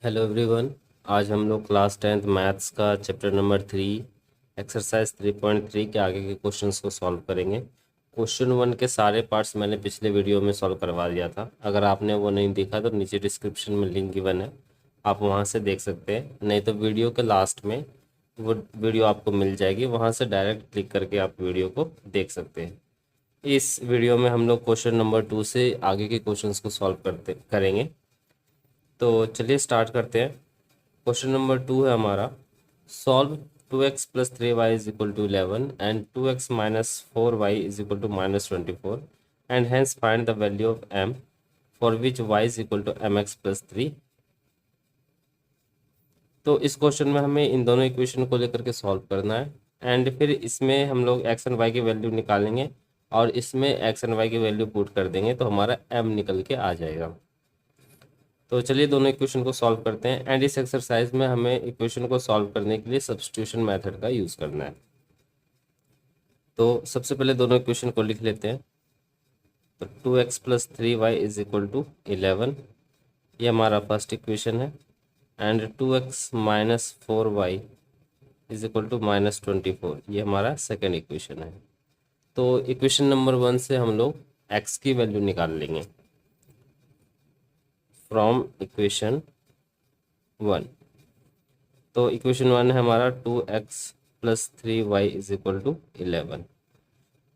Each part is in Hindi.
Hello everyone. आज हम लोग क्लास 10th मैथ्स का चैप्टर नंबर 3 एक्सरसाइज 3.3 के आगे के क्वेश्चंस को सॉल्व करेंगे। क्वेश्चन 1 के सारे पार्ट्स मैंने पिछले वीडियो में सॉल्व करवा दिया था। अगर आपने वो नहीं देखा तो नीचे डिस्क्रिप्शन में लिंक गिवन है, आप वहाँ से देख सकते हैं। नहीं तो वीडियो के लास्ट में वो वीडियो आपको मिल जाएगी, वहाँ से डायरेक्ट क्लिक करके आप वीडियो को देख सकते हैं। इस वीडियो में हम लोग क्वेश्चन नंबर 2 से आगे के क्वेश्चंस को सॉल्व करेंगे। तो चलिए स्टार्ट करते हैं। क्वेश्चन नंबर 2 है हमारा, solve 2x plus 3y is equal to 11 and 2x minus 4y is equal to minus 24 and hence find the value of m for which y is equal to mx plus 3। तो इस क्वेश्चन में हमें इन दोनों इक्वेशन को लेकर के सॉल्व करना है एंड फिर इसमें हम लोग x एंड y की वैल्यू निकालेंगे और इसमें x एंड y की वैल्यू पुट कर देंगे तो हमारा m निकल के आ जाएगा। तो चलिए दोनों इक्वेशन को सॉल्व करते हैं एंड इस एक्सरसाइज में हमें इक्वेशन को सॉल्व करने के लिए सब्स्टिट्यूशन मेथड का यूज़ करना है। तो सबसे पहले दोनों इक्वेशन को लिख लेते हैं। तो 2x plus 3y is equal to 11, ये हमारा फर्स्ट इक्वेशन है। And 2x minus 4y is equal to minus 24, ये हमारा सेकेंड इक्वेशन है। तो इक्वेशन नंबर 1 से हम लोग x की वैल्यू निकाल लेंगे फ्रॉम इक्वेशन 1। तो इक्वेशन 1 है हमारा 2x plus 3y is equal to 11।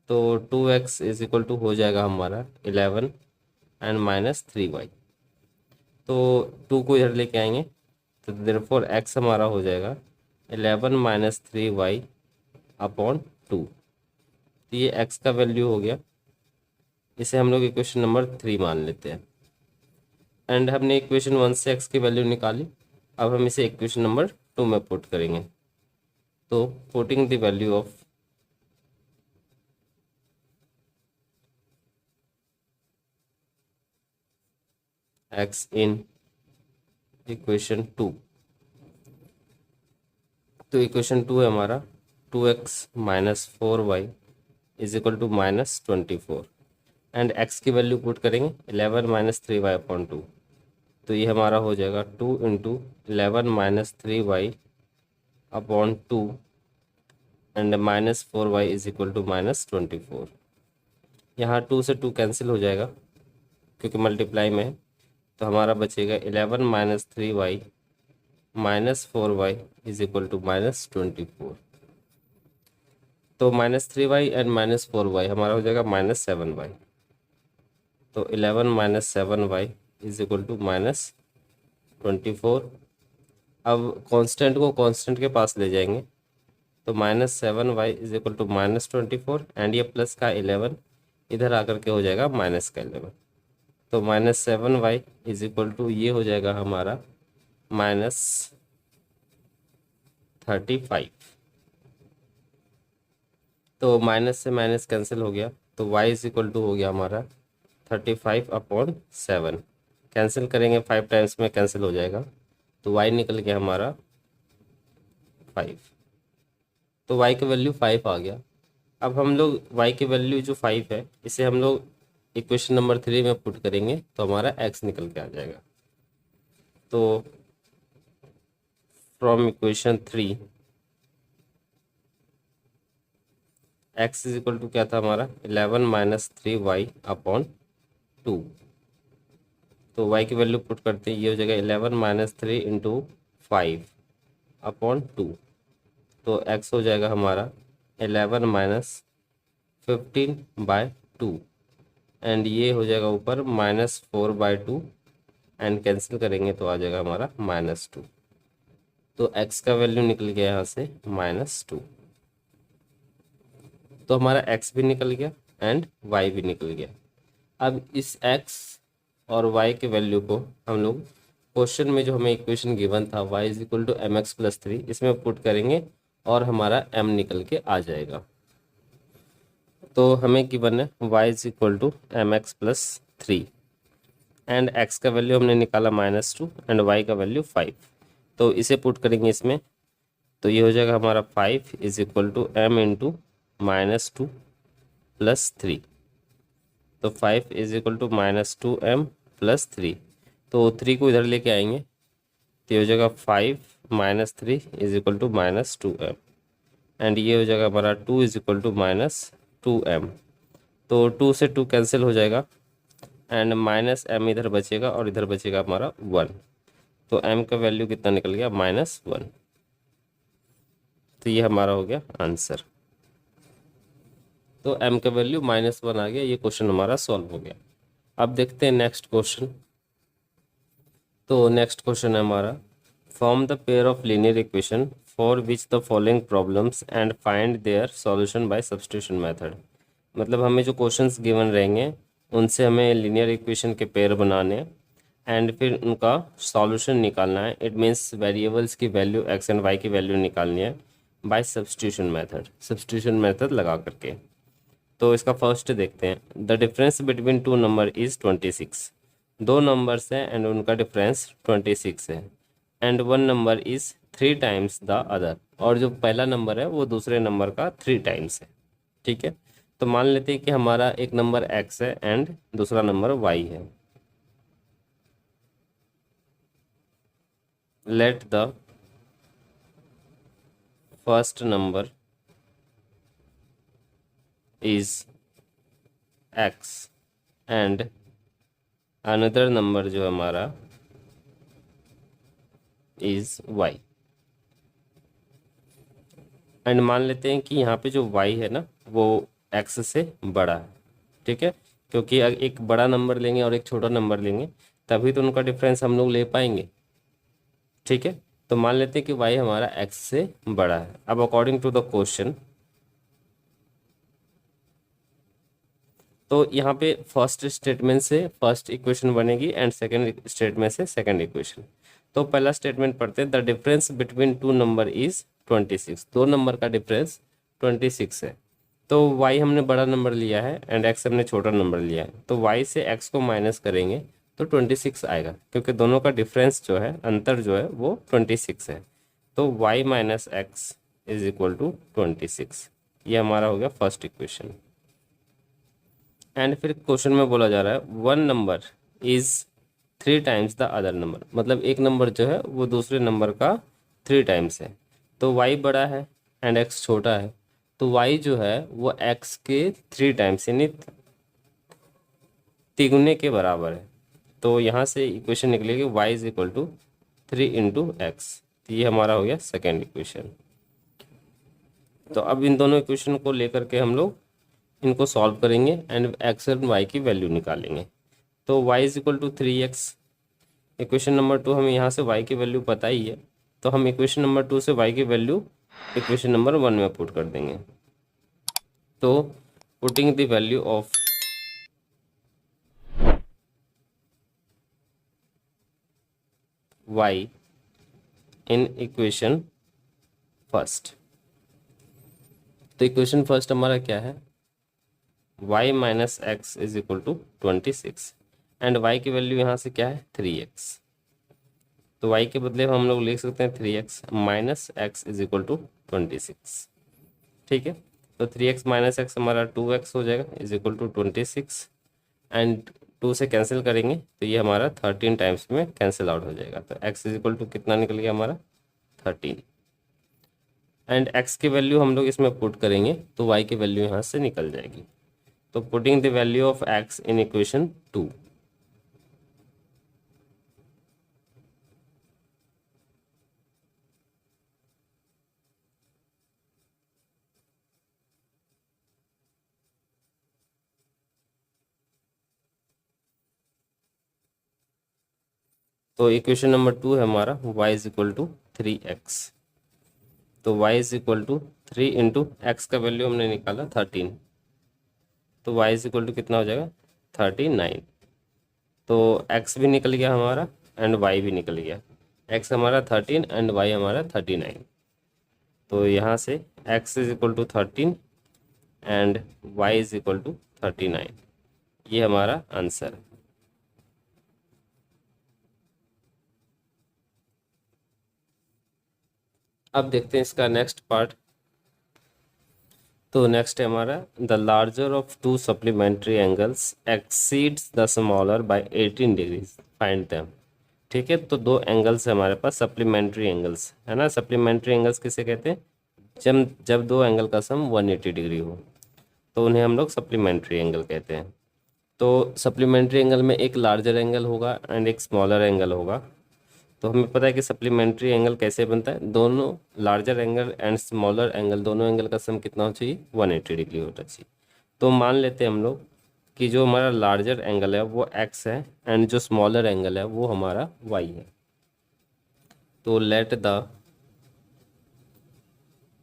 तो 2x इज इक्वल टू हो जाएगा हमारा 11 एंड माइनस 3y। तो 2 को इधर लेके आएंगे तो देयरफॉर x हमारा हो जाएगा 11 माइनस 3y अपॉन 2। तो ये x का वैल्यू हो गया, इसे हम लोग इक्वेशन नंबर 3 मान लेते हैं। एंड हमने इक्वेशन 1 से x की वैल्यू निकाली, अब हम इसे इक्वेशन नंबर 2 में पुट करेंगे। तो putting the value of x in equation 2। तो इक्वेशन 2 है हमारा 2x minus 4y is equal to minus 24 and x की वैल्यू पुट करेंगे 11 माइनस 3y अपॉन 2। तो ये हमारा हो जाएगा 2 into 11 minus 3y upon 2 and minus 4y is equal to minus 24। यहाँ 2 से 2 कैंसिल हो जाएगा क्योंकि मल्टीप्लाई में है, तो हमारा बचेगा 11 minus 3y minus 4y is equal to minus 24। तो minus 3y and minus 4y हमारा हो जाएगा माइनस 7y। तो 11 minus 7y is equal to minus 24। अब कांस्टेंट को कांस्टेंट के पास ले जाएंगे तो minus 7y is equal to minus 24 and ये प्लस का 11 इधर आकर के हो जाएगा माइनस का 11। तो minus 7y is equal to ये हो जाएगा हमारा माइनस 35। तो माइनस से माइनस कैंसिल हो गया, तो y इज इक्वल टू हो गया हमारा 35 अपॉन 7। कैंसिल करेंगे 5 टाइम्स में कैंसिल हो जाएगा, तो y निकल गया हमारा 5। तो y की वैल्यू 5 आ गया। अब हम लोग y की वैल्यू जो 5 है इसे हम लोग इक्वेशन नंबर 3 में पुट करेंगे तो हमारा x निकल के आ जाएगा। तो from equation 3 x is equal to क्या था हमारा 11 माइनस 3y अपॉन 2। तो y की वैल्यू पुट करते हैं, ये हो जाएगा 11 माइनस 3 इंटू 5 अपॉन 2। तो x हो जाएगा हमारा 11 माइनस 15 बाय 2 एंड ये हो जाएगा ऊपर माइनस 4 बाय 2 एंड कैंसिल करेंगे तो आ जाएगा हमारा माइनस 2। तो x का वैल्यू निकल गया यहाँ से माइनस 2। तो हमारा x भी निकल गया एंड y भी निकल गया। अब इस x और y के वैल्यू को हम लोग क्वेश्चन में जो हमें इक्वेशन गिवन था y is equal to m x plus 3 इसमें पुट करेंगे और हमारा m निकल के आ जाएगा। तो हमें गिवन है y is equal to m x plus 3 and x का वैल्यू हमने निकाला माइनस 2 एंड y का वैल्यू 5। तो इसे पुट करेंगे इसमें, तो ये हो जाएगा हमारा 5 is equal to m into minus 2 plus 3। तो 5 is equal to minus 2m plus 3। तो 3 को इधर लेके आएंगे तो ये हो जाएगा 5 - 3 is equal to -2m। And ये हो जाएगा हमारा 2 इज इक्वल टू -2m। तो 2 से 2 कैंसिल हो जाएगा एंड -m इधर बचेगा और इधर बचेगा हमारा 1। तो m का वैल्यू कितना निकल गया? -1। तो ये हमारा हो गया आंसर। तो m का वैल्यू -1 आ गया। ये क्वेश्चन हमारा सॉल्व हो गया। अब देखते हैं नेक्स्ट क्वेश्चन। तो नेक्स्ट क्वेश्चन है हमारा, form the pair of linear equation for which the following problems and find their solution bye substitution method. मतलब हमें जो क्वेश्चंस गिवन रहेंगे उनसे हमें लीनियर इक्वेशन के पेयर बनाने हैं एंड फिर उनका सॉल्यूशन निकालना है। इट मीन्स वेरिएबल्स की वैल्यू एक्स एंड वाई की वैल्यू निकालनी है by substitution method, substitution method लगा करके। तो इसका फर्स्ट देखते हैं। The difference between two number is 26। दो नंबर्स हैं एंड उनका डिफरेंस 26 है। And one number is 3 times the other. और जो पहला नंबर है वो दूसरे नंबर का 3 टाइम्स है। ठीक है, तो मान लेते हैं कि हमारा एक नंबर x है एंड दूसरा नंबर y है। Let the first number is x and another number जो हमारा इज y। एंड मान लेते हैं कि यहाँ पे जो y है ना वो x से बड़ा है। ठीक है, क्योंकि एक बड़ा नंबर लेंगे और एक छोटा नंबर लेंगे तभी तो उनका डिफरेंस हम लोग ले पाएंगे। ठीक है, तो मान लेते हैं कि y हमारा x से बड़ा है। अब अकॉर्डिंग टू द क्वेश्चन, तो यहाँ पे फर्स्ट स्टेटमेंट से फर्स्ट इक्वेशन बनेगी एंड सेकंड स्टेटमेंट से सेकंड इक्वेशन। तो पहला स्टेटमेंट पढ़ते हैं। The difference between two number is 26। दो नंबर का डिफरेंस 26 है। तो y हमने बड़ा नंबर लिया है एंड x हमने छोटा नंबर लिया है। तो y से x को माइनस करेंगे तो 26 आएगा, क्योंकि दोनों का डिफरेंस जो है, अंतर जो है वो 26 है। तो y minus x is equal to 26। ये हमारा हो गया फर्स्ट इक्वेशन। एंड फिर क्वेश्चन में बोला जा रहा है one number is 3 times the other number. मतलब एक नंबर जो है वो दूसरे नंबर का 3 टाइम्स है। तो y बड़ा है एंड x छोटा है, तो y जो है वो x के 3 टाइम्स यानी तिगुने के बराबर है। तो यहाँ से इक्वेशन निकलेगी y is equal to 3 into x. तो ये हमारा हो गया सेकेंड इक्वेशन। तो अब इन दोनों इक्वेशन को लेकर के हम लोग इनको सॉल्व करेंगे एंड एक्स एंड वाई की वैल्यू निकालेंगे। तो y is equal to 3x। Equation number 2 हमें यहाँ से y की वैल्यू पता ही है, तो हम इक्वेशन नंबर 2 से y की वैल्यू इक्वेशन नंबर 1 में पुट कर देंगे। तो putting the value of y in equation first. तो इक्वेशन फर्स्ट हमारा क्या है? y minus x is equal to 26 and y की वैल्यू यहाँ से क्या है? 3x। तो y के बदले हम लोग लिख सकते हैं 3x minus x is equal to 26। ठीक है, तो 3x माइनस एक्स हमारा 2x हो जाएगा इज इक्वल टू 26 एंड 2 से कैंसिल करेंगे तो ये हमारा 13 टाइम्स में कैंसिल आउट हो जाएगा। तो x इज इक्वल टू कितना निकल गया हमारा? 13। एंड x की वैल्यू हम लोग इसमें पुट करेंगे तो y की वैल्यू यहाँ से निकल जाएगी। तो putting the value of x in equation 2। तो इक्वेशन नंबर 2 है हमारा y is equal to 3x। तो y is equal to 3 into x का वैल्यू हमने निकाला 13, तो y इज इक्वल टू कितना हो जाएगा? 39। तो x भी निकल गया हमारा एंड y भी निकल गया। x हमारा 13 एंड y हमारा 39। तो यहाँ से x is equal to 13 and y is equal to 39। ये हमारा आंसर है। अब देखते हैं इसका नेक्स्ट पार्ट। तो नेक्स्ट है हमारा the larger of to supplementary angles exceeds the smaller by 18 degrees, find them. ठीक है। तो दो एंगल्स है हमारे पास, सप्लीमेंट्री एंगल्स है ना। सप्लीमेंट्री एंगल्स किसे कहते हैं? जब जब दो एंगल का सम 180 डिग्री हो तो उन्हें हम लोग सप्लीमेंट्री एंगल कहते हैं। तो सप्लीमेंट्री एंगल में एक लार्जर एंगल होगा एंड एक स्मॉलर एंगल होगा। तो हमें पता है कि सप्लीमेंट्री एंगल कैसे बनता है, दोनों larger angle and smaller angle दोनों एंगल का सम कितना होना चाहिए? 180 डिग्री होना चाहिए। तो मान लेते हैं हम लोग कि जो हमारा लार्जर एंगल है वो x है एंड जो स्मॉलर एंगल है वो हमारा y है। तो let the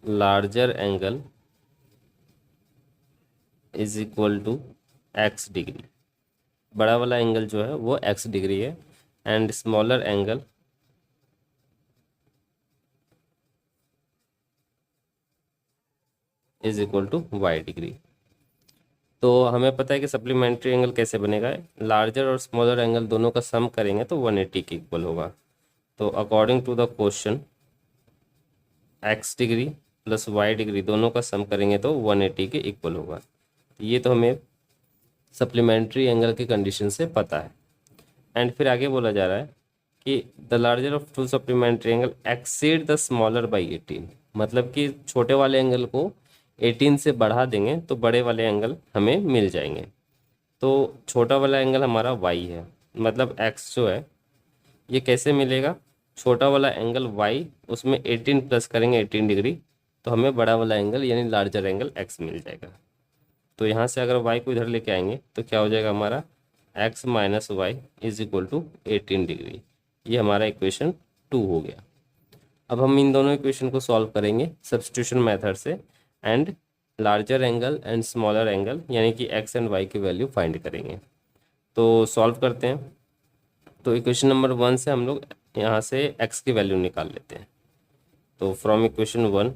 larger angle is equal to x degree. बड़ा वाला एंगल जो है वो x डिग्री है and smaller angle is equal to y degree. तो हमें पता है कि सप्लीमेंट्री एंगल कैसे बनेगा, लार्जर और स्मॉलर एंगल दोनों का सम करेंगे तो 180 के इक्वल होगा। तो according to the question x degree plus y degree दोनों का सम करेंगे तो 180 के इक्वल होगा। ये तो हमें सप्लीमेंट्री एंगल की कंडीशन से पता है। एंड फिर आगे बोला जा रहा है कि the larger of to supplementary angle exceed the smaller by 18। मतलब कि छोटे वाले एंगल को 18 से बढ़ा देंगे तो बड़े वाले एंगल हमें मिल जाएंगे। तो छोटा वाला एंगल हमारा y है, मतलब x जो है ये कैसे मिलेगा? छोटा वाला एंगल y, उसमें 18 प्लस करेंगे 18 डिग्री तो हमें बड़ा वाला एंगल यानी लार्जर एंगल x मिल जाएगा। तो यहाँ से अगर y को इधर लेके आएंगे तो क्या हो जाएगा हमारा x minus y is equal to 18 degree. ये हमारा इक्वेशन 2 हो गया। अब हम इन दोनों इक्वेशन को सॉल्व करेंगे सब्स्टिट्यूशन मेथड से and larger angle and smaller angle यानी कि x एंड y की वैल्यू फाइंड करेंगे। तो सॉल्व करते हैं। तो इक्वेशन नंबर 1 से हम लोग यहाँ से x की वैल्यू निकाल लेते हैं। तो from equation 1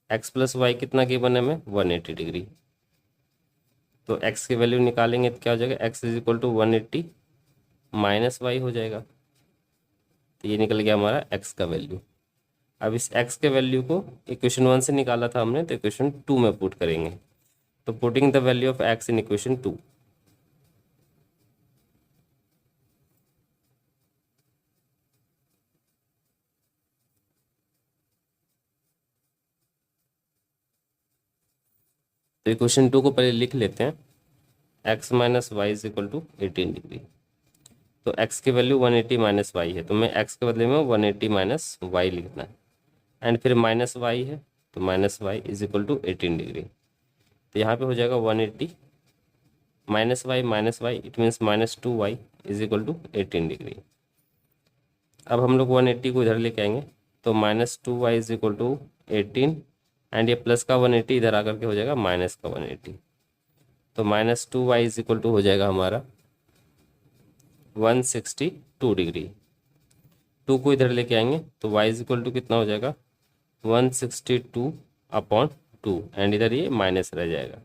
x plus y कितना गिवन है हमें? 180 डिग्री। तो x की वैल्यू निकालेंगे तो क्या हो जाएगा? x is equal to 180 minus y हो जाएगा। तो ये निकल गया हमारा x का वैल्यू। अब इस x के वैल्यू को इक्वेशन 1 से निकाला था हमने तो इक्वेशन 2 में पुट करेंगे। तो putting the value of x in equation 2, तो इक्वेशन 2 को पहले लिख लेते हैं। x minus y is equal to 18 degree. तो x की वैल्यू 180 माइनस वाई है तो मैं x के बदले में 180 माइनस वाई लिखना है एंड फिर माइनस वाई है तो minus y is equal to 18 degree. तो यहाँ पे हो जाएगा 180 minus y it means minus 2y is equal to 18 degree. अब हम लोग 180 को इधर लेके आएंगे तो minus 2y is equal to 18 and ये प्लस का 180 इधर आकर के हो जाएगा माइनस का 180। तो minus 2y is equal to हो जाएगा हमारा 162 डिग्री। 2 को इधर लेके आएंगे तो y इज इक्वल टू कितना हो जाएगा? 162 अपॉन 2 एंड इधर ये माइनस रह जाएगा।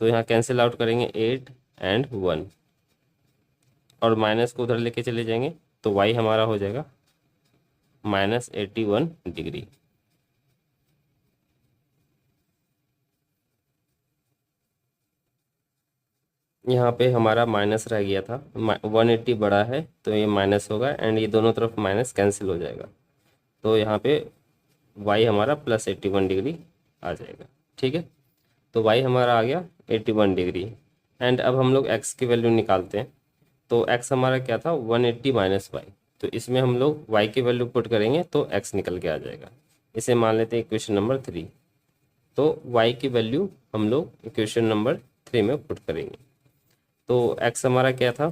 तो यहाँ कैंसिल आउट करेंगे 8 एंड 1 और माइनस को उधर लेके चले जाएंगे तो y हमारा हो जाएगा माइनस 81 डिग्री। यहाँ पे हमारा माइनस रह गया था, 180 बड़ा है तो ये माइनस होगा एंड ये दोनों तरफ माइनस कैंसिल हो जाएगा। तो यहाँ पे y हमारा प्लस 81 डिग्री आ जाएगा। ठीक है, तो y हमारा आ गया 81 डिग्री एंड अब हम लोग x की वैल्यू निकालते हैं। तो x हमारा क्या था? 180 माइनस वाई। तो इसमें हम लोग y की वैल्यू पुट करेंगे तो x निकल के आ जाएगा। इसे मान लेते हैं इक्वेशन नंबर 3। तो y की वैल्यू हम लोग इक्वेशन नंबर 3 में पुट करेंगे। तो x हमारा क्या था?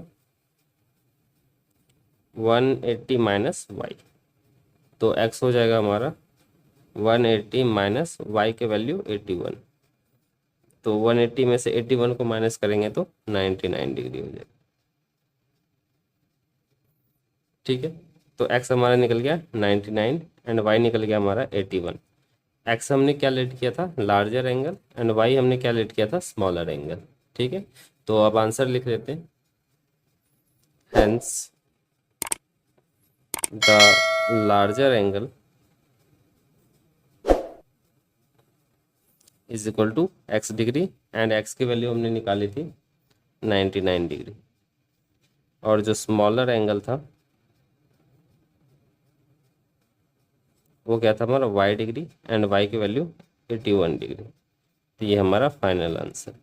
180 माइनस वाई। तो x हो जाएगा हमारा 180 माइनस वाई के वैल्यू 81। तो 180 में से 81 को माइनस करेंगे तो 99 डिग्री हो जाएगा। ठीक है, तो x हमारा निकल गया 99 एंड y निकल गया हमारा 81। x हमने क्या लेट किया था? लार्जर एंगल एंड y हमने क्या लेट किया था? Smaller angle. ठीक है, तो अब आंसर लिख लेते हैं। Hence the larger angle is equal to x degree and x की वैल्यू हमने निकाली थी 99 डिग्री, और जो स्मॉलर एंगल था वो क्या था हमारा y डिग्री, एंड y की वैल्यू 81 डिग्री। तो ये हमारा फाइनल आंसर।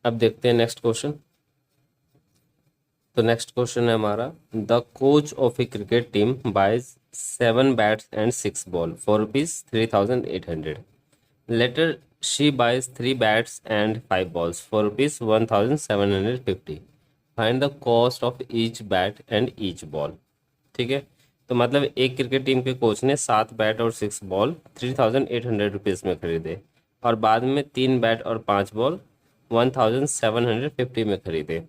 अब देखते हैं नेक्स्ट क्वेश्चन। तो नेक्स्ट क्वेश्चन है हमारा, the coach of a cricket team buys 7 bats and 6 ball for ₹3,800। Later she buys 3 bats एंड 5 balls for ₹1,750। Find the cost of each bat and each ball. ठीक है, तो मतलब एक क्रिकेट टीम के कोच ने 7 बैट और 6 बॉल 3,800 में खरीदे, और बाद में 3 बैट और 5 बॉल 1,750 में खरीदे।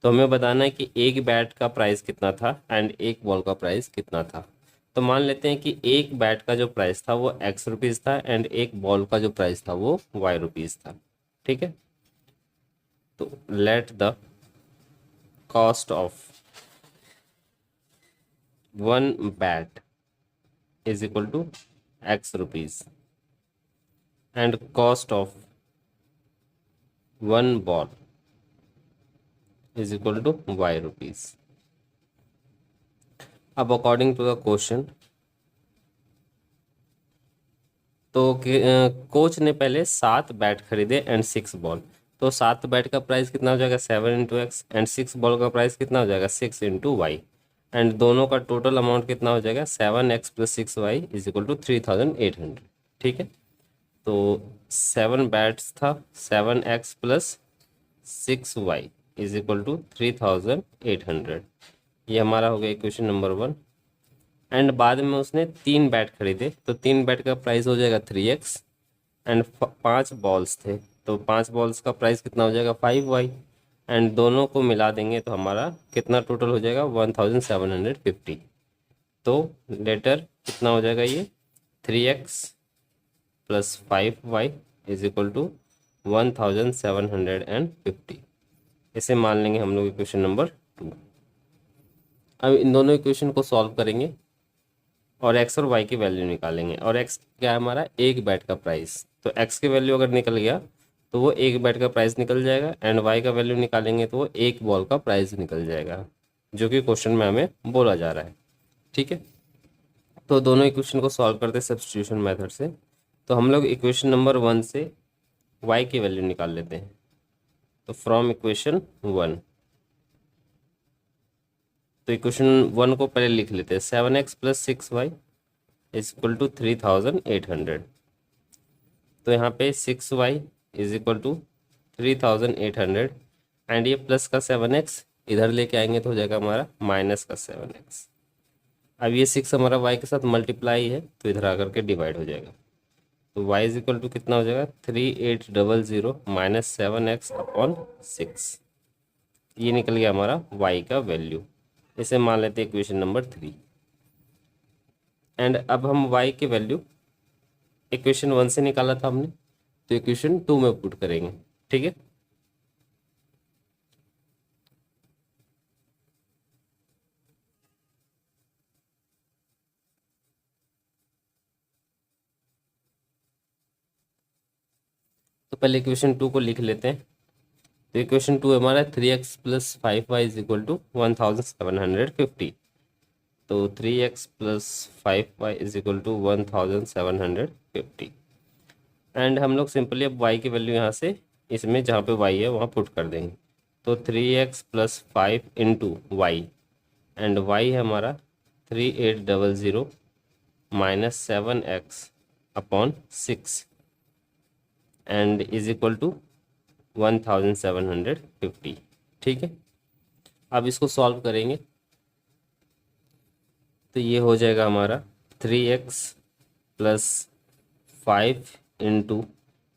तो हमें बताना है कि एक बैट का प्राइस कितना था एंड एक बॉल का प्राइस कितना था। तो मान लेते हैं कि एक बैट का जो प्राइस था वो एक्स रुपीज़ था, एंड एक बॉल का जो प्राइस था वो वाई रुपीज़ था। ठीक है, तो let the cost of one bat is equal to x rupees and cost of one ball is equal to y rupees. अब अकॉर्डिंग टू द क्वेश्चन, तो कोच ने पहले 7 बैट खरीदे एंड 6 बॉल। तो 7 बैट का प्राइस कितना हो जाएगा 7 × x, एंड 6 बॉल का प्राइस कितना हो जाएगा 6 × y, एंड दोनों का टोटल अमाउंट कितना हो जाएगा 7x + 6y is equal to 3,800। ठीक है, तो 7 बैट्स था 7x + 6y is equal to 3,800। ये हमारा हो गया इक्वेशन नंबर 1। एंड बाद में उसने 3 बैट खरीदे, तो 3 बैट का प्राइस हो जाएगा 3x, एंड 5 बॉल्स थे, तो 5 बॉल्स का प्राइस कितना हो जाएगा 5y, एंड दोनों को मिला देंगे तो हमारा कितना टोटल हो जाएगा 1,750। तो लेटर कितना हो जाएगा ये 3x + 5y is equal to 1,750। इसे मान लेंगे हम लोग इक्वेशन नंबर 2। अब इन दोनों इक्वेशन को सॉल्व करेंगे और x और y की वैल्यू निकालेंगे। और x क्या है हमारा एक बैट का प्राइस, तो x की वैल्यू अगर निकल गया तो वो एक बैट का प्राइस निकल जाएगा, एंड y का वैल्यू निकालेंगे तो वो एक बॉल का प्राइस निकल जाएगा, जो कि क्वेश्चन में हमें बोला जा रहा है। ठीक है, तो दोनों इक्वेशन को सॉल्व करते सब्स्टिट्यूशन मेथड से। तो हम लोग इक्वेशन नंबर 1 से y की वैल्यू निकाल लेते हैं। तो फ्रॉम इक्वेशन 1, तो इक्वेशन 1 को पहले लिख लेते हैं, 7x + 6y is equal to 3,800। तो यहाँ पे 6y is equal to 3,800, and ये प्लस का 7x इधर लेके आएंगे तो हो जाएगा हमारा माइनस का 7x। अब ये 6 हमारा y के साथ मल्टीप्लाई है तो इधर आकर के डिवाइड हो जाएगा। तो y इज इक्वल टू कितना हो जाएगा 3,800 - 7x/6। ये निकल गया हमारा y का वैल्यू। इसे मान लेते हैं इक्वेशन नंबर 3। एंड अब हम y की वैल्यू इक्वेशन 1 से निकाला था हमने, तो इक्वेशन 2 में पुट करेंगे। ठीक है, तो पहले इक्वेशन 2 को लिख लेते हैं। तो इक्वेशन 2 हमारा 3x + 5y is equal to 1,750। तो 3x + 5y is equal to 1,750। And हम लोग सिंपली अब y की वैल्यू यहाँ से इसमें जहाँ पे y है वहाँ पुट कर देंगे। तो 3x + 5 × y, एंड y है हमारा 3,800 - 7x/6 and is equal to 1,750। ठीक है, अब इसको सॉल्व करेंगे तो ये हो जाएगा हमारा 3x + 5 ×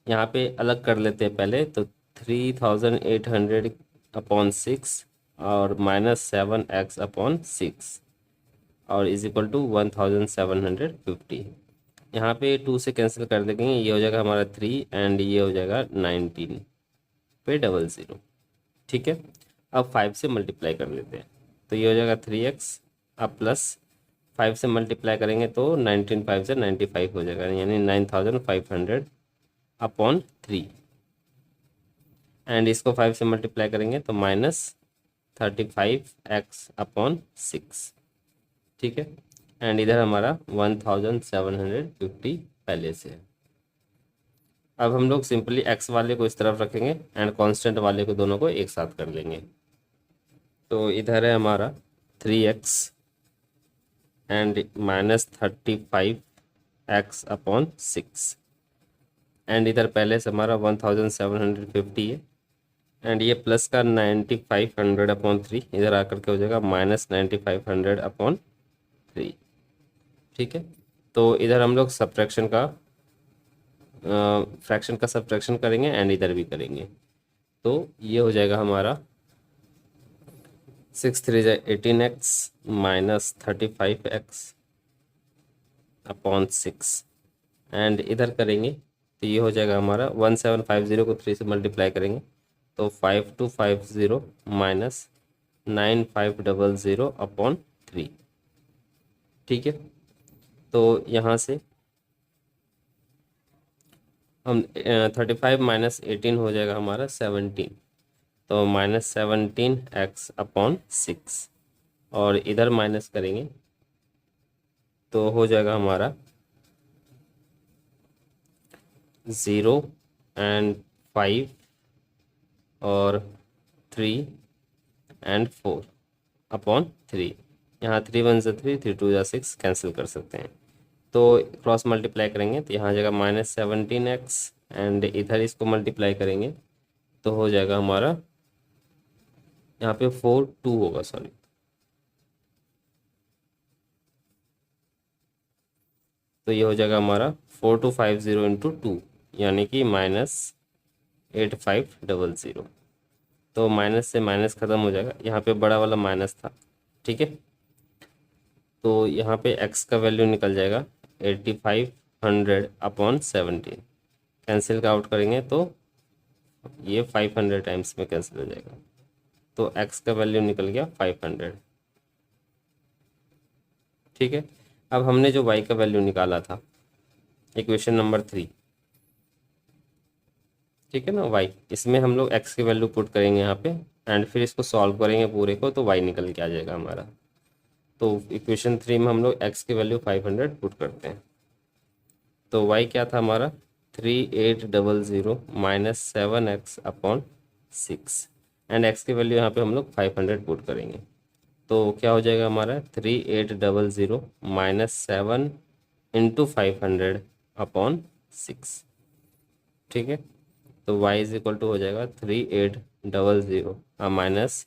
यहाँ पे अलग कर लेते हैं पहले, तो 3,800/6 और -7x/6 और इज इक्वल टू 1,750। यहाँ पे 2 से कैंसिल कर देंगे, ये हो जाएगा हमारा 3 एंड ये हो जाएगा 19 पे 00। ठीक है, अब 5 से मल्टीप्लाई कर लेते हैं, तो ये हो जाएगा 3x, अब प्लस 5 से मल्टीप्लाई करेंगे तो 19 5 से 95 हो जाएगा, यानी 9,500/3। एंड इसको 5 से मल्टीप्लाई करेंगे तो -35x/6, ठीक है। एंड इधर हमारा 1750 पहले से है। अब हम लोग सिंपली x वाले को इस तरफ रखेंगे एंड कांस्टेंट वाले को दोनों को एक साथ कर लेंगे। तो इधर है हमारा 3x एंड -35x/6 एंड इधर पहले से हमारा 1750 है एंड ये प्लस का 9500/3 इधर आकर के हो जाएगा -9500/3, ठीक है। तो इधर हम लोग सब्ट्रैक्शन का फ्रैक्शन का सब्ट्रैक्शन करेंगे एंड इधर भी करेंगे। तो ये हो जाएगा हमारा 6 3 18x -35x/6 एंड इधर करेंगे तो ये हो जाएगा हमारा 1750 को 3 से मल्टीप्लाई करेंगे तो 5250 -9500/3, ठीक है। तो यहाँ से हम 35 - 18 हो जाएगा हमारा 17, तो -17x/6 और इधर माइनस करेंगे तो हो जाएगा हमारा 0 एंड 5 और 3 एंड 4/3। यहाँ 3 1 ज़ा 3, 3 2 ज़ा 6 कैंसिल कर सकते हैं। तो क्रॉस मल्टीप्लाई करेंगे तो यहाँ आ जाएगा -17x एंड इधर इसको मल्टीप्लाई करेंगे तो हो जाएगा हमारा यहाँ पे 4 2 होगा, सॉरी, तो ये हो जाएगा हमारा 4250 इंटू 2 यानी कि -8500। तो माइनस से माइनस ख़त्म हो जाएगा, यहाँ पे बड़ा वाला माइनस था, ठीक है। तो यहाँ पे x का वैल्यू निकल जाएगा 8500/17, कैंसिल का आउट करेंगे तो ये 500 टाइम्स में कैंसिल हो जाएगा। तो x का वैल्यू निकल गया 500, ठीक है। अब हमने जो y का वैल्यू निकाला था इक्वेशन नंबर 3, ठीक है ना, y, इसमें हम लोग x की वैल्यू पुट करेंगे यहाँ पे एंड फिर इसको सॉल्व करेंगे पूरे को तो y निकल के आ जाएगा हमारा। तो इक्वेशन 3 में हम लोग x की वैल्यू 500 पुट करते हैं तो y क्या था हमारा 3800 -7x/6 एंड x की वैल्यू यहाँ पे हम लोग 500 पुट करेंगे तो क्या हो जाएगा हमारा 3800 -7 × 500/6, ठीक है। तो y इज इक्वल टू हो जाएगा 3800 माइनस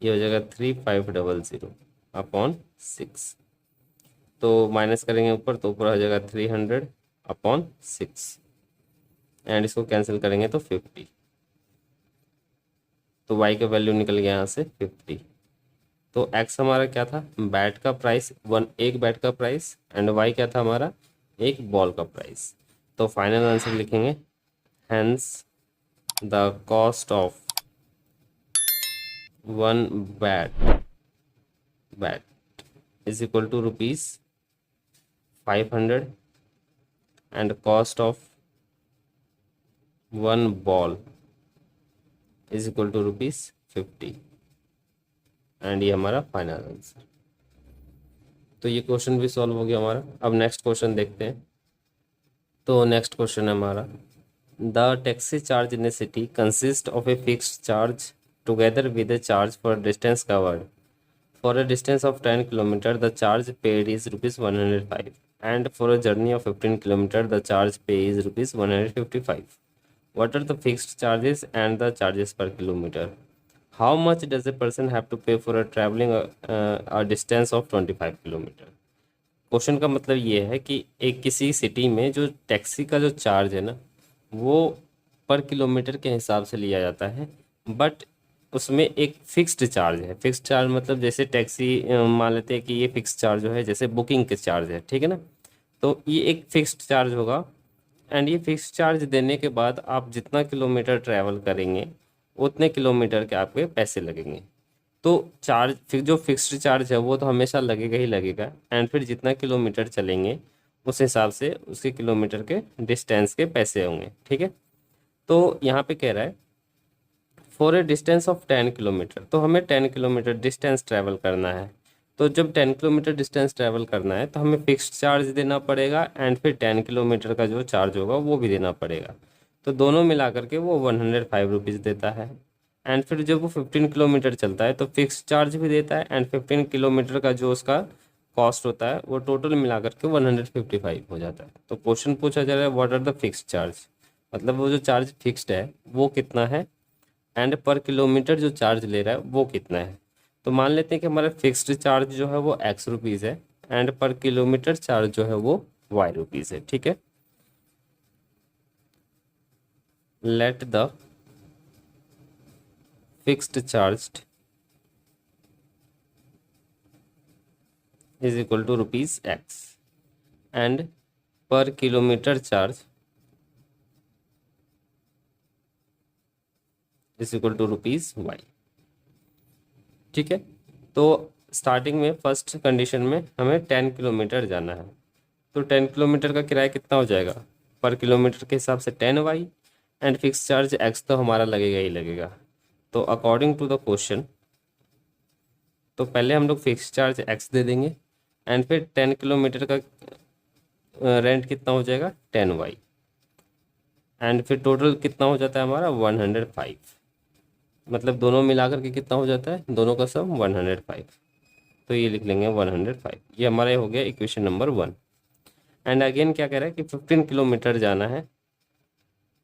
ये हो जाएगा 3500/6। तो माइनस करेंगे ऊपर तो ऊपर हो जाएगा 300/6 एंड इसको कैंसिल करेंगे तो 50। तो y का वैल्यू निकल गया यहाँ से 50। तो x हमारा क्या था, बैट का प्राइस, एक बैट का प्राइस एंड y क्या था हमारा, एक बॉल का प्राइस। तो फाइनल आंसर लिखेंगे hence the cost of one bat is equal to ₹500 and cost of one ball is equal to ₹50 and ये हमारा फाइनल आंसर। तो ये क्वेश्चन भी सॉल्व हो गया हमारा। अब नेक्स्ट क्वेश्चन देखते हैं। तो नेक्स्ट क्वेश्चन है हमारा the taxi charge in A city consist of a fixed charge together with A charge for distance covered. For a distance of 10 km, the charge paid is ₹105, and for a journey of 15 km, the charge paid is ₹155. What are the fixed charges and the charges per kilometer? How much does a person have to pay for a traveling a distance of 25 km? Question का मतलब ये है कि एक किसी सिटी में जो टैक्सी का जो चार्ज है ना वो पर किलोमीटर के हिसाब से लिया जाता है, बट उसमें एक फिक्स्ड चार्ज है। फिक्स्ड चार्ज मतलब जैसे टैक्सी मान लेते हैं कि ये फिक्स चार्ज जो है जैसे बुकिंग के चार्ज है, ठीक है ना। तो ये एक फिक्स्ड चार्ज होगा एंड ये फिक्स्ड चार्ज देने के बाद आप जितना किलोमीटर ट्रैवल करेंगे उतने किलोमीटर के आपके पैसे लगेंगे। तो चार्ज फिर जो फिक्स्ड चार्ज है वो तो हमेशा लगेगा ही लगेगा एंड फिर जितना किलोमीटर चलेंगे उस हिसाब से उसके किलोमीटर के डिस्टेंस के पैसे होंगे, ठीक है। तो यहाँ पे कह रहा है for a distance of 10 kilometre, तो हमें 10 किलोमीटर डिस्टेंस ट्रैवल करना है। तो जब 10 किलोमीटर डिस्टेंस ट्रैवल करना है तो हमें फिक्स्ड चार्ज देना पड़ेगा एंड फिर 10 किलोमीटर का जो चार्ज होगा वो भी देना पड़ेगा। तो दोनों मिला करके वो 105 रुपीज़ देता है। एंड फिर जब वो 15 किलोमीटर चलता है तो फिक्स्ड चार्ज भी देता है एंड 15 किलोमीटर का जो उसका कॉस्ट होता है वो टोटल मिला करके 155 हो जाता है। तो क्वेश्चन पूछा जा रहा है what are the fixed charge, मतलब वो जो चार्ज फिक्स्ड है वो कितना है एंड पर किलोमीटर जो चार्ज ले रहा है वो कितना है। तो मान लेते हैं कि हमारा फिक्स्ड चार्ज जो है वो एक्स रुपीज़ है एंड पर किलोमीटर चार्ज जो है वो वाई रुपीज़ है। ठीक है, let the fixed charge is equal to rupees x and per kilometre charge is equal to rupees y. ठीक है, तो स्टार्टिंग में फर्स्ट कंडीशन में हमें 10 किलोमीटर जाना है। तो 10 किलोमीटर का किराया कितना हो जाएगा, पर किलोमीटर के हिसाब से 10 y and fix charge x तो हमारा लगेगा ही लगेगा। तो अकॉर्डिंग टू द क्वेश्चन, तो पहले हम लोग फिक्स चार्ज एक्स दे देंगे एंड फिर 10 किलोमीटर का रेंट कितना हो जाएगा 10 वाई एंड फिर टोटल कितना हो जाता है हमारा 105, मतलब दोनों मिलाकर के कितना हो जाता है, दोनों का सम 105। तो ये लिख लेंगे 105। ये हमारा हो गया इक्वेशन नंबर 1। एंड अगेन क्या कह रहा है कि 15 किलोमीटर जाना है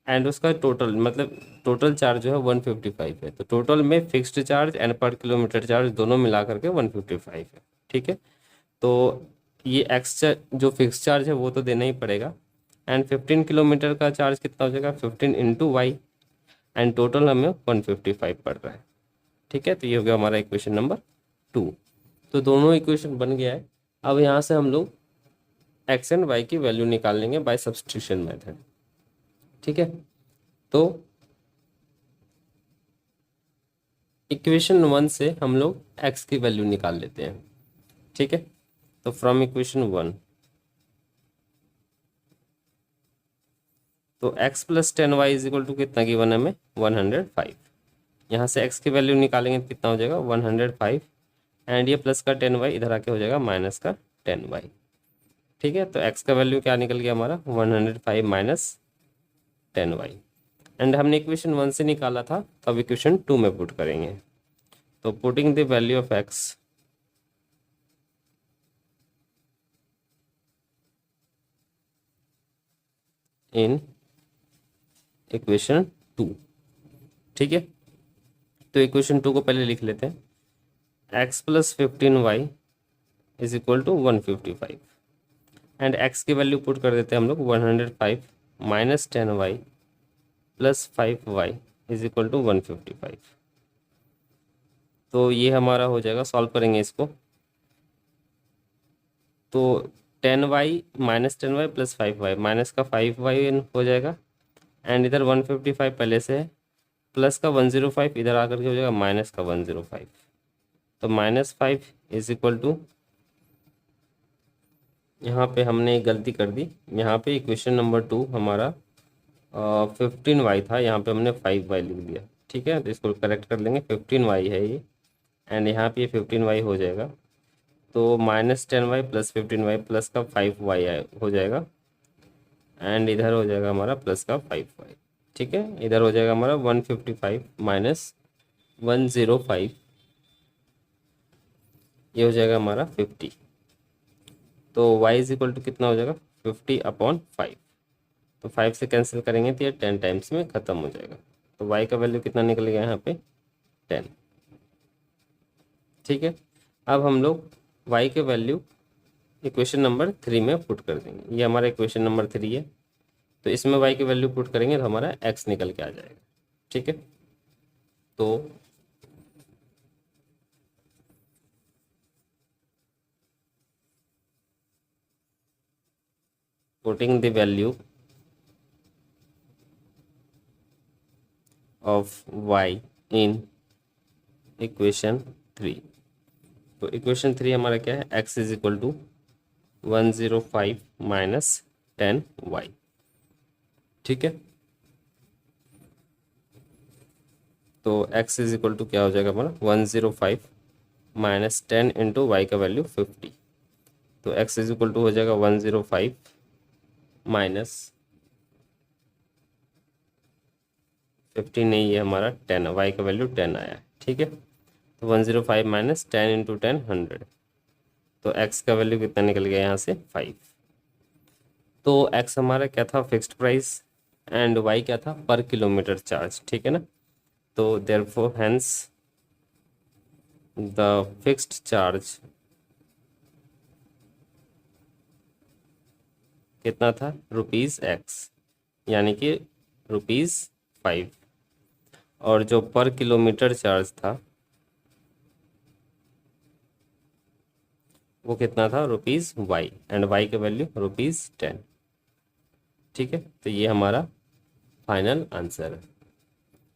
एंड उसका टोटल मतलब टोटल चार्ज जो है 155 है। तो टोटल में fixed charge and per kilometre charge दोनों मिला करके 155 है। ठीक है, तो ये एक्स्ट्रा जो फिक्स चार्ज है वो तो देना ही पड़ेगा एंड 15 किलोमीटर का चार्ज कितना हो जाएगा 15 इंटू वाई एंड टोटल हमें 155 पड़ रहा है। ठीक है, तो ये हो गया हमारा इक्वेशन नंबर 2। तो दोनों इक्वेशन बन गया है। अब यहाँ से हम लोग एक्स एंड वाई की वैल्यू निकाल लेंगे बाय सब्स्टिट्यूशन मेथड। ठीक है, तो इक्वेशन 1 से हम लोग एक्स की वैल्यू निकाल लेते हैं। ठीक है, तो फ्रॉम इक्वेशन 1, तो x plus 10y is equal to कितना गिवन है हमें 105। यहाँ से x की वैल्यू निकालेंगे तो कितना हो जाएगा 105 एंड ये प्लस का 10y इधर आके हो जाएगा माइनस का 10y। ठीक है, तो x का वैल्यू क्या निकल गया हमारा 105 माइनस 10y एंड हमने इक्वेशन 1 से निकाला था, तो अब इक्वेशन 2 में पुट करेंगे। तो putting the value of x in equation 2। ठीक है, तो इक्वेशन 2 को पहले लिख लेते हैं। x plus 15y is equal to 155 and x की वैल्यू पुट कर देते हैं हम लोग 105 minus 10y plus 5y is equal to 155। तो ये हमारा हो जाएगा, सॉल्व करेंगे इसको तो 10y minus 10y plus 5y minus का 5y हो जाएगा एंड इधर 155 पहले से है, प्लस का 105 इधर आकर के हो जाएगा माइनस का 105। तो माइनस 5 इज इक्वल टू, यहाँ पे हमने एक गलती कर दी, यहाँ पे इक्वेशन नंबर 2 हमारा 15y था, यहाँ पे हमने 5y लिख दिया। ठीक है, तो इसको करेक्ट कर लेंगे, 15y है ये एंड यहाँ पे 15y हो जाएगा। तो minus 10y plus 15y plus का 5y हो जाएगा एंड इधर हो जाएगा हमारा प्लस का 5y। ठीक है, इधर हो जाएगा हमारा 155 माइनस 105, ये हो जाएगा हमारा 50। तो y इज इक्वल टू कितना हो जाएगा 50/5। तो 5 से कैंसिल करेंगे तो ये 10 टाइम्स में ख़त्म हो जाएगा। तो y का वैल्यू कितना निकल गया यहाँ पे 10। ठीक है, अब हम लोग y के वैल्यू इक्वेशन नंबर 3 में पुट कर देंगे। ये हमारा इक्वेशन नंबर 3 है, तो इसमें y की वैल्यू पुट करेंगे तो हमारा x निकल के आ जाएगा। ठीक है, तो putting the value of y in equation 3। तो इक्वेशन 3 हमारा क्या है, x is equal to 105 minus 10y। ठीक है, तो x इज इक्वल टू क्या हो जाएगा हमारा 105 माइनस 10 इंटू वाई का वैल्यू 50। तो x इज इक्वल टू हो जाएगा 105 माइनस 50 नहीं है हमारा 10, वाई का वैल्यू 10 आया है, ठीक है। तो 105 माइनस 10 इंटू 10 100। तो x का वैल्यू कितना निकल गया यहाँ से 5। तो x हमारा क्या था फिक्स्ड प्राइस एंड y क्या था पर किलोमीटर चार्ज, ठीक है ना। तो therefore hence the fixed charge कितना था ₹x, यानी कि ₹5। और जो पर किलोमीटर चार्ज था वो कितना था ₹y, एंड y का वैल्यू ₹10, ठीक है। तो ये हमारा फाइनल आंसर है,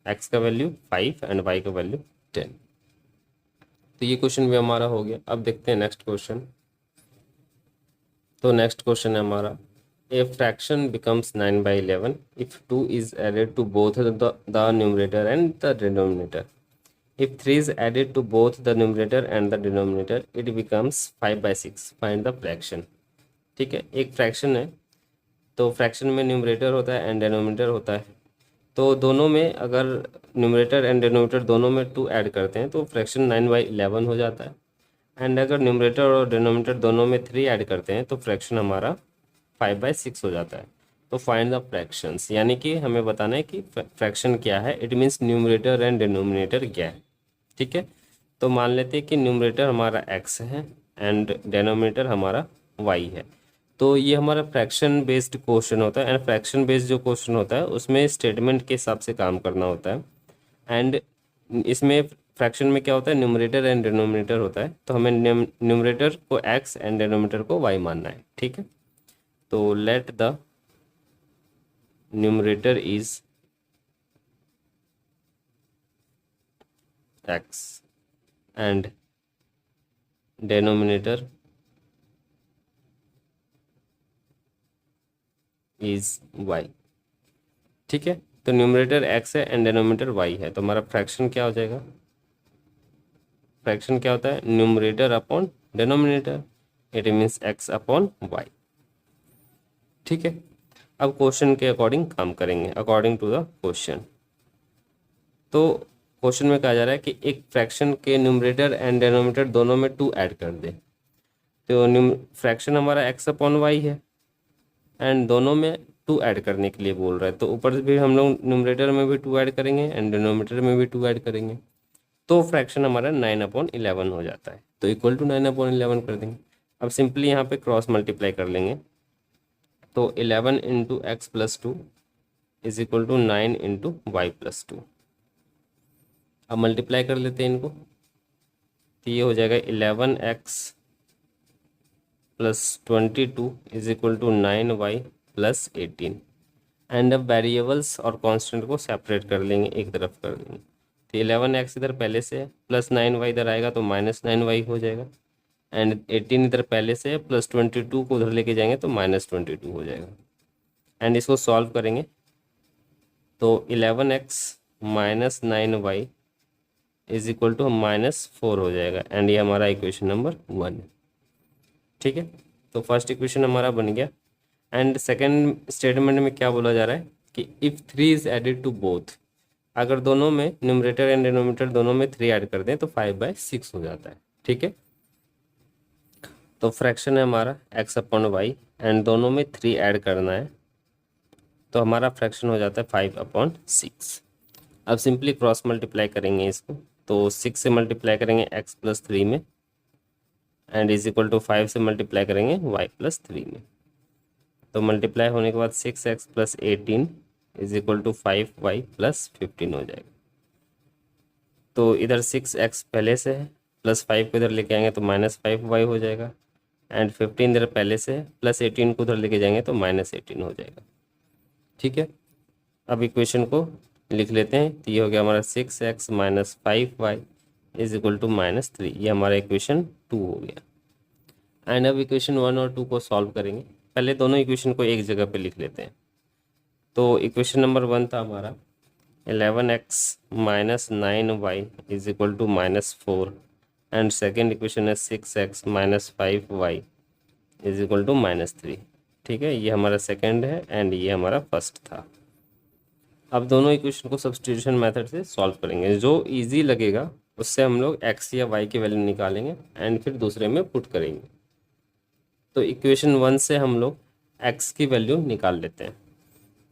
x का वैल्यू 5 एंड y का वैल्यू 10। तो ये क्वेश्चन भी हमारा हो गया। अब देखते हैं नेक्स्ट क्वेश्चन। तो नेक्स्ट क्वेश्चन है हमारा, a fraction becomes 9/11 if 2 is added to both the numerator and the denominator. If 3 is added to both the numerator and the denominator, it becomes 5/6. Find the fraction। ठीक है, एक फ्रैक्शन है, तो फ्रैक्शन में न्यूमरेटर होता है एंड डिनोमिनेटर होता है। तो दोनों में अगर न्यूमरेटर एंड डिनोमिनेटर दोनों में 2 ऐड करते हैं तो फ्रैक्शन 9/11 हो जाता है। एंड अगर न्यूमरेटर और डिनोमिनेटर दोनों में 3 ऐड करते हैं तो फ्रैक्शन हमारा 5/6 हो जाता है। तो फाइंड द फ्रैक्शंस, यानी कि हमें बताना है कि फ्रैक्शन क्या है। It means numerator and denominator क्या है, ठीक है। तो मान लेते हैं कि न्यूमरेटर हमारा x है एंड डिनोमिनेटर हमारा y है। तो ये हमारा फ्रैक्शन बेस्ड क्वेश्चन होता है, एंड फ्रैक्शन बेस्ड जो क्वेश्चन होता है उसमें स्टेटमेंट के हिसाब से काम करना होता है। एंड इसमें फ्रैक्शन में क्या होता है, न्यूमरेटर एंड डिनोमिनेटर होता है। तो हमें न्यूमरेटर को x एंड डिनोमिनेटर को y मानना है, ठीक है। तो let the numerator is x and denominator is y, ठीक है। तो न्यूमरेटर x है एंड डिनोमिनेटर y है, तो हमारा फ्रैक्शन क्या हो जाएगा। फ्रैक्शन क्या होता है, numerator upon denominator, it means x upon y, ठीक है। अब क्वेश्चन के अकॉर्डिंग काम करेंगे, अकॉर्डिंग टू द क्वेश्चन। तो क्वेश्चन में कहा जा रहा है कि एक फ्रैक्शन के न्यूमरेटर एंड डिनोमिनेटर दोनों में 2 ऐड कर दे। तो फ्रैक्शन हमारा x अपॉन y है एंड दोनों में 2 ऐड करने के लिए बोल रहा है। तो ऊपर से भी हम लोग न्यूमरेटर में भी 2 ऐड करेंगे एंड डिनोमिनेटर में भी 2 ऐड करेंगे, तो फ्रैक्शन हमारा 9/11 हो जाता है। तो इक्वल टू 9/11 कर देंगे। अब सिंपली यहाँ पे क्रॉस मल्टीप्लाई कर लेंगे। तो 11 into x plus 2 is equal to 9 into y plus 2। अब मल्टीप्लाई कर लेते हैं इनको, तो ये हो जाएगा 11x plus 22 is equal to 9y plus 18। And अब वेरिएबल्स और कांस्टेंट को सेपरेट कर लेंगे, एक तरफ कर देंगे। तो 11x इधर पहले से है, प्लस 9y इधर आएगा तो माइनस 9y हो जाएगा। एंड 18 इधर पहले से है, प्लस 22 को उधर लेके जाएंगे तो माइनस 22 हो जाएगा। एंड इसको सॉल्व करेंगे तो 11x minus 9y is equal to -4 हो जाएगा। एंड ये हमारा इक्वेशन नंबर 1 है, ठीक है। तो फर्स्ट इक्वेशन हमारा बन गया। एंड सेकंड स्टेटमेंट में क्या बोला जा रहा है कि if 3 is added to both, अगर दोनों में न्यूमरेटर एंड डिनोमिनेटर दोनों में 3 ऐड कर दें तो 5/6 हो जाता है, ठीक है। तो फ्रैक्शन है हमारा x अपॉन वाई एंड दोनों में 3 ऐड करना है, तो हमारा फ्रैक्शन हो जाता है 5/6। अब सिंपली क्रॉस मल्टीप्लाई करेंगे इसको, तो 6 से मल्टीप्लाई करेंगे x प्लस 3 में एंड इज इक्वल टू 5 से मल्टीप्लाई करेंगे y प्लस 3 में। तो मल्टीप्लाई होने के बाद 6x plus 18 is equal to 5y plus 15 हो जाएगा। तो इधर 6x पहले से है, प्लस 5 को इधर लेके आएंगे तो -5y हो जाएगा। एंड 15 इधर पहले से है, प्लस 18 को उधर लेके जाएंगे तो -18 हो जाएगा, ठीक है। अब इक्वेशन को लिख लेते हैं, तो ये हो गया हमारा 6x minus 5y is equal to -3। ये हमारा इक्वेशन 2 हो गया। एंड अब इक्वेशन 1 और 2 को सॉल्व करेंगे। पहले दोनों इक्वेशन को एक जगह पे लिख लेते हैं। तो इक्वेशन नंबर 1 था हमारा 11x minus 9y is equal to -4 and second equation है 6x minus 5y is equal to -3। ठीक है, ये हमारा सेकंड है एंड ये हमारा फर्स्ट था। अब दोनों इक्वेशन को सब्स्टिट्यूशन मेथड से सॉल्व करेंगे, जो इजी लगेगा उससे हम लोग x या y की वैल्यू निकालेंगे एंड फिर दूसरे में पुट करेंगे। तो इक्वेशन 1 से हम लोग x की वैल्यू निकाल लेते हैं।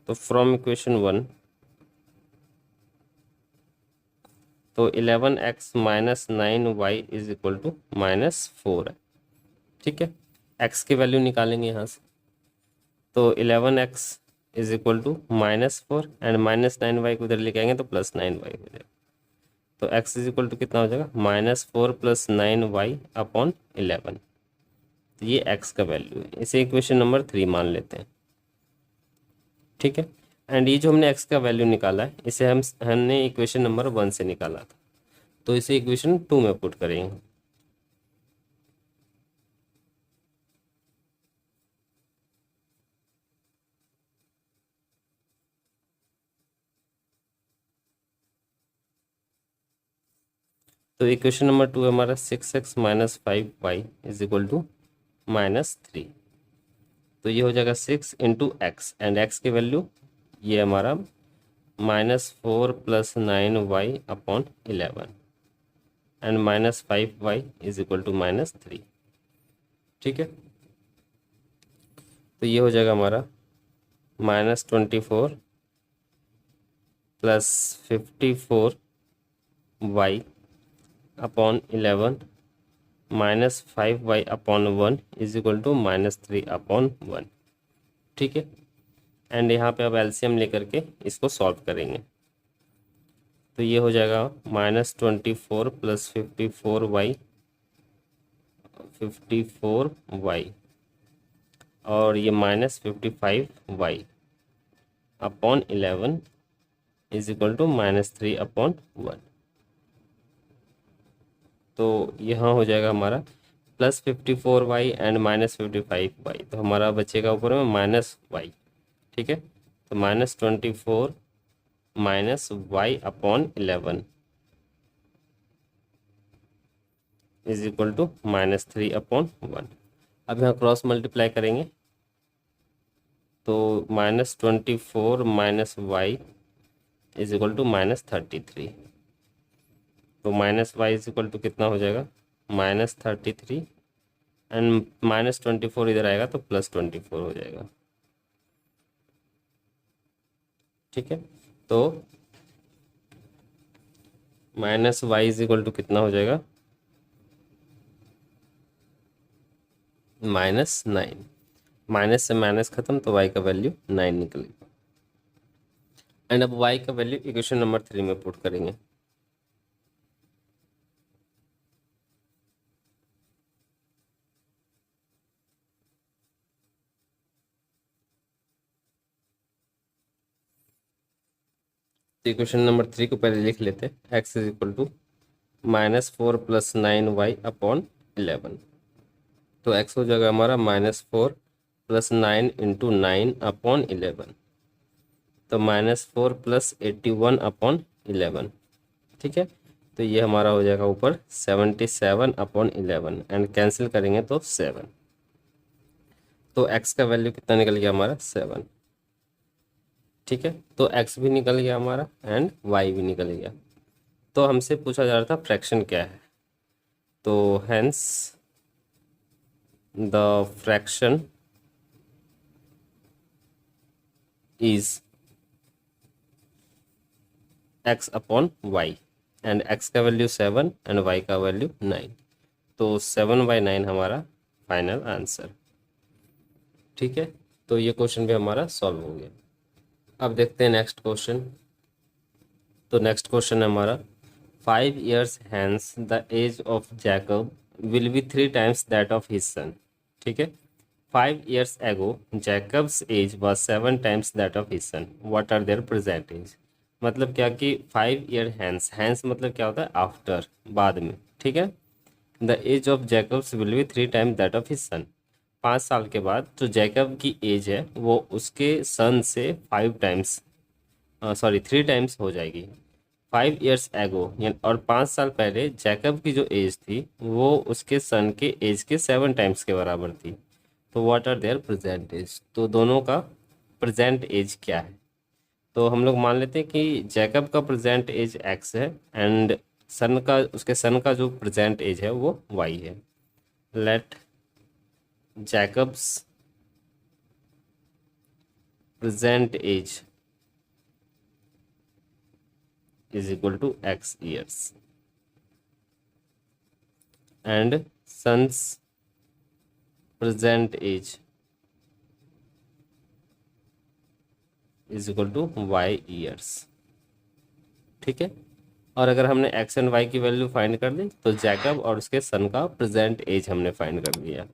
तो फ्रॉम इक्वेशन 1, तो 11x minus 9y is equal to -4 है। ठीक है, x की वैल्यू निकालेंगे यहाँ से। तो 11x is equal to -4 and -9y को उधर लेके आएंगे तो +9y हो जाएगा। तो x इज इक्वल टू कितना हो जाएगा, -4 + 9y अपॉन 11। तो ये x का वैल्यू है, इसे इक्वेशन नंबर 3 मान लेते हैं। ठीक है, एंड ये जो हमने x का वैल्यू निकाला है इसे हमने इक्वेशन नंबर 1 से निकाला था, तो इसे इक्वेशन 2 में पुट करेंगे। तो इक्वेशन नंबर 2 हमारा 6x minus 5y is equal to -3। तो ये हो जाएगा 6 इंटू एक्स एंड x की वैल्यू ये हमारा -4 + 9y upon 11 and -5y is equal to -3। ठीक है, तो ये हो जाएगा हमारा -24 + 54y upon 11 -5y upon 1 is equal to -3 upon 1। ठीक है, एंड यहाँ पे अब एलसीएम लेकर के इसको सॉल्व करेंगे। तो ये हो जाएगा -24 + 54y और ये -55y upon 11 is equal to -3 upon 1। तो यहाँ हो जाएगा हमारा +54y एंड -55y, तो हमारा बचेगा ऊपर में -y। ठीक है, तो -24 -y upon 11 is equal to -3 upon 1। अब यहाँ क्रॉस मल्टीप्लाई करेंगे तो -24 -y इज इक्वल टू -33। तो -y इज इक्वल टू कितना हो जाएगा, -33 एंड -24 इधर आएगा तो +24 हो जाएगा। ठीक है, तो -y इज इक्वल टू कितना हो जाएगा, -9। माइनस से माइनस खत्म तो y का वैल्यू 9 निकलेगी। एंड अब y का वैल्यू इक्वेशन नंबर 3 में पुट करेंगे। तो इक्वेशन नंबर 3 को पहले लिख लेते हैं, x is equal to -4 + 9y upon 11। तो x हो जाएगा हमारा -4 + 9 इंटू 9 अपॉन 11, तो -4 + 81 अपॉन 11। ठीक है, तो ये हमारा हो जाएगा ऊपर 77 अपॉन 11 एंड कैंसिल करेंगे तो 7। तो x का वैल्यू कितना निकल गया हमारा, 7। ठीक है, तो x भी निकल गया हमारा एंड y भी निकल गया। तो हमसे पूछा जा रहा था फ्रैक्शन क्या है, तो hence the fraction is x upon y and x का वैल्यू 7 एंड y का वैल्यू 9। तो 7/9 हमारा फाइनल आंसर। ठीक है, तो ये क्वेश्चन भी हमारा सॉल्व हो गया। अब देखते हैं नेक्स्ट क्वेश्चन। तो नेक्स्ट क्वेश्चन है हमारा 5 years hence the age of Jacob will be 3 times that of his son। ठीक है, 5 years ago Jacob's age was 7 times that of his son, what are their present age। मतलब क्या कि 5 year hence मतलब क्या होता है, आफ्टर, बाद में। ठीक है, the age of Jacob's will be 3 times that of his son. 5 साल के बाद जो जैकब की एज है वो उसके सन से 5 टाइम्स सॉरी 3 टाइम्स हो जाएगी। 5 years एगो यानी और 5 साल पहले जैकब की जो एज थी वो उसके सन के एज के 7 टाइम्स के बराबर थी। तो what are their present age, तो दोनों का प्रेजेंट एज क्या है। तो हम लोग मान लेते हैं कि जैकब का प्रेजेंट एज एक्स है एंड सन का उसके सन का जो प्रेजेंट एज है वो वाई है। Let Jacob's present age is equal to x years and son's present age is equal to y years. ठीक है, और अगर हमने एक्स एंड वाई की वैल्यू फाइंड कर ली तो जैकब और उसके सन का प्रेजेंट एज हमने फाइंड कर लिया।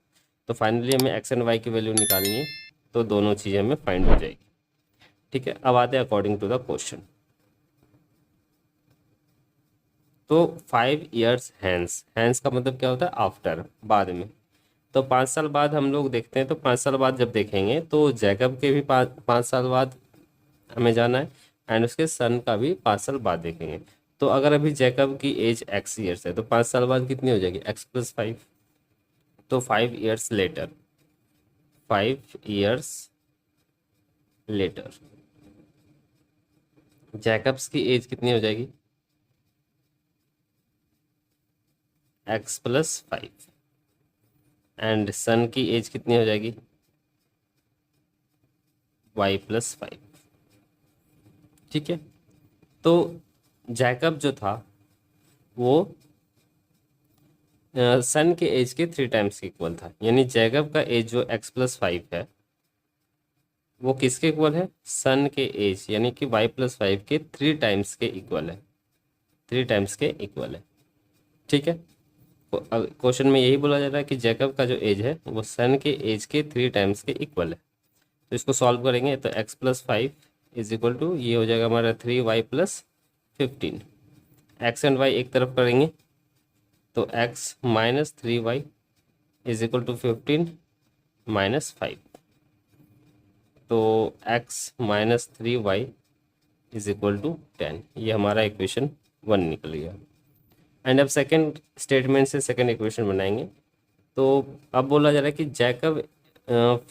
तो फाइनली हमें एक्स एंड वाई की वैल्यू निकालनी है, तो दोनों चीज़ें हमें फाइंड हो जाएगी। ठीक है, अब आते हैं अकॉर्डिंग टू द क्वेश्चन। तो 5 years हैंस, हैंस का मतलब क्या होता है आफ्टर, बाद में। तो 5 साल बाद हम लोग देखते हैं, तो 5 साल बाद जब देखेंगे तो जैकब के भी 5 साल बाद हमें जाना है एंड उसके सन का भी 5 साल बाद देखेंगे। तो अगर अभी जैकब की एज एक्स ईयर्स है तो 5 साल बाद कितनी हो जाएगी, x+5। तो 5 years later, 5 years later Jacob's की एज कितनी हो जाएगी, x+5 एंड सन की एज कितनी हो जाएगी, y+5। ठीक है, तो जैकब जो था वो सन के एज के 3 टाइम्स के इक्वल था, यानी जैकब का एज जो x+5 है वो किसके इक्वल है, सन के एज यानी कि y+5 के 3 टाइम्स के इक्वल है, 3 टाइम्स के इक्वल है। ठीक है, क्वेश्चन में यही बोला जा रहा है कि जैकब का जो एज है वो सन के एज के 3 टाइम्स के इक्वल है। तो इसको सॉल्व करेंगे तो x+5 इज इक्वल टू ये हो जाएगा हमारा 3y+15। एक्स एंड वाई एक तरफ करेंगे तो x-3y इज इक्वल टू 15-5। तो x-3y इज इक्वल टू 10, ये हमारा इक्वेशन 1 निकल गया। एंड अब सेकेंड स्टेटमेंट से सेकेंड इक्वेशन बनाएंगे। तो अब बोला जा रहा है कि जैकब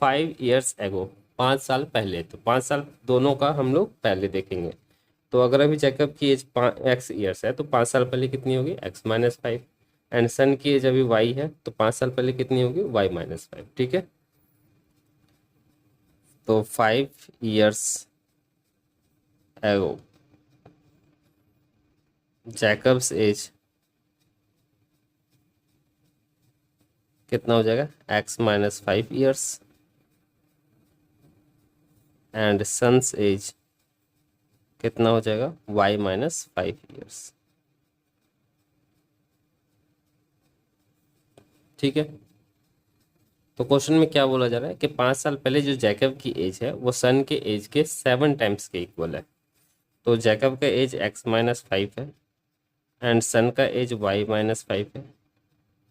5 years एगो, 5 साल पहले, तो 5 साल दोनों का हम लोग पहले देखेंगे। तो अगर अभी जैकब की एज एक्स ईयर्स है तो 5 साल पहले कितनी होगी, x-5 एंड सन की एज अभी y है तो 5 साल पहले कितनी होगी, y-5। ठीक है, तो 5 years एगो जैकब्स एज कितना हो जाएगा, x-5 years and son's age कितना हो जाएगा, y-5 years। ठीक है, तो क्वेश्चन में क्या बोला जा रहा है कि 5 साल पहले जो जैकब की एज है वो सन के एज के 7 टाइम्स के इक्वल है। तो जैकब का एज x-5 है एंड सन का एज y-5 है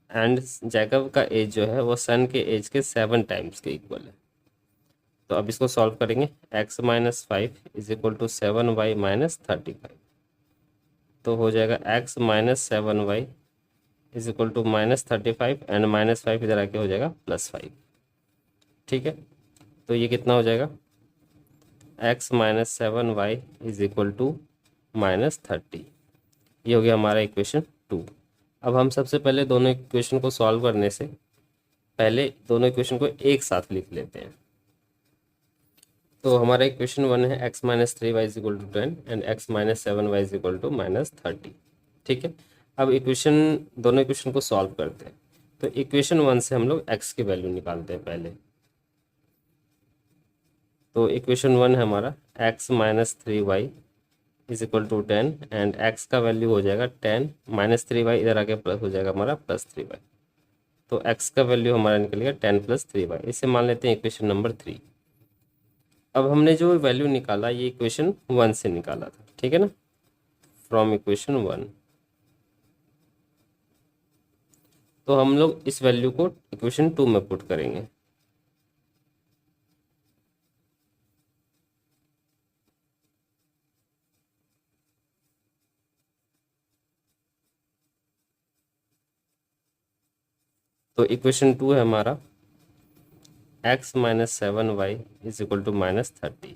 एंड जैकब का एज जो है वो सन के एज के 7 टाइम्स के इक्वल है। तो अब इसको सॉल्व करेंगे, x-5 is equal to 7y-35। तो हो जाएगा x-7y is equal to -35 and -5 इधर आके हो जाएगा +5। ठीक है, तो ये कितना हो जाएगा, x-7y इज इक्वल टू -30। ये हो गया हमारा इक्वेशन 2। अब हम सबसे पहले दोनों इक्वेशन को सॉल्व करने से पहले दोनों इक्वेशन को एक साथ लिख लेते हैं। तो हमारा इक्वेशन 1 है x-3y is equal to 10 and x-7y is equal to -30। ठीक है, अब दोनों इक्वेशन को सॉल्व करते हैं। तो इक्वेशन 1 से हम लोग x की वैल्यू निकालते हैं पहले। तो इक्वेशन 1 है हमारा x-3y is equal to 10 and x का वैल्यू हो जाएगा 10, -3y इधर आके प्लस हो जाएगा हमारा +3y। तो x का वैल्यू हमारा निकल गया 10 + 3y, इसे मान लेते हैं इक्वेशन नंबर 3। अब हमने जो वैल्यू निकाला ये इक्वेशन 1 से निकाला था, ठीक है ना, फ्रॉम इक्वेशन 1। तो हम लोग इस वैल्यू को इक्वेशन 2 में पुट करेंगे। तो इक्वेशन 2 है हमारा x minus 7y is equal to minus 30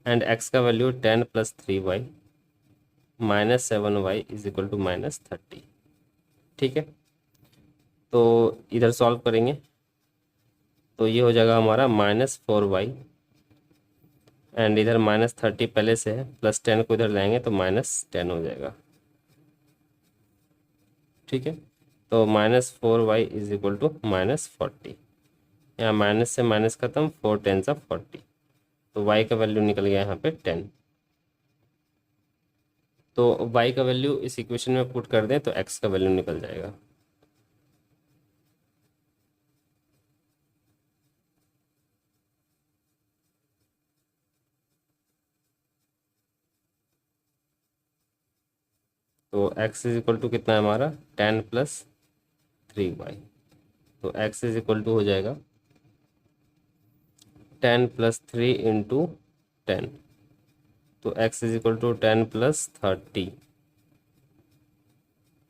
and x का value 10 plus 3y minus 7y is equal to minus 30। ठीक है, तो इधर सॉल्व करेंगे तो ये हो जाएगा हमारा -4y एंड इधर -30 पहले से है, +10 को इधर लाएंगे तो -10 हो जाएगा। ठीक है, तो -4y इज इक्वल टू -40। यहाँ माइनस से माइनस खत्म, 4 10 सा 40, तो y का वैल्यू निकल गया यहाँ पे 10। तो y का वैल्यू इस इक्वेशन में पुट कर दें तो x का वैल्यू निकल जाएगा। तो x इज इक्वल टू कितना है हमारा 10 प्लस 3y, तो x इज इक्वल टू हो जाएगा 10 प्लस 3 इंटू 10, तो x is equal to 10 plus 30,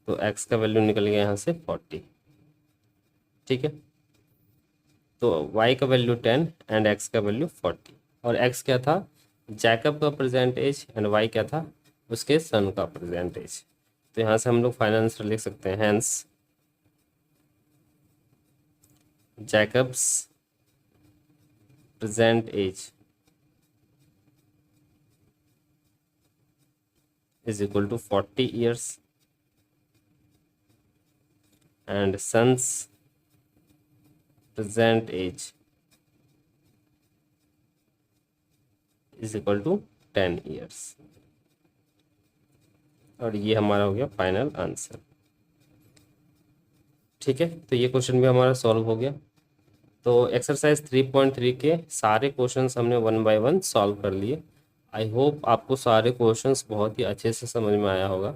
तो x का वैल्यू निकल गया यहाँ से 40। ठीक है, तो y का वैल्यू 10 एंड x का वैल्यू 40, और x क्या था जैकब का प्रेजेंट एज एंड y क्या था उसके सन का प्रेजेंट एज। तो यहाँ से हम लोग फाइनल आंसर लिख सकते हैं, hence Jacob's present age is equal to 40 years and son's present age is equal to 10 years। और ये हमारा हो गया फाइनल आंसर। ठीक है, तो ये क्वेश्चन भी हमारा सॉल्व हो गया। तो एक्सरसाइज 3.3 के सारे क्वेश्चंस हमने 1 बाय 1 सॉल्व कर लिए। आई होप आपको सारे क्वेश्चंस बहुत ही अच्छे से समझ में आया होगा।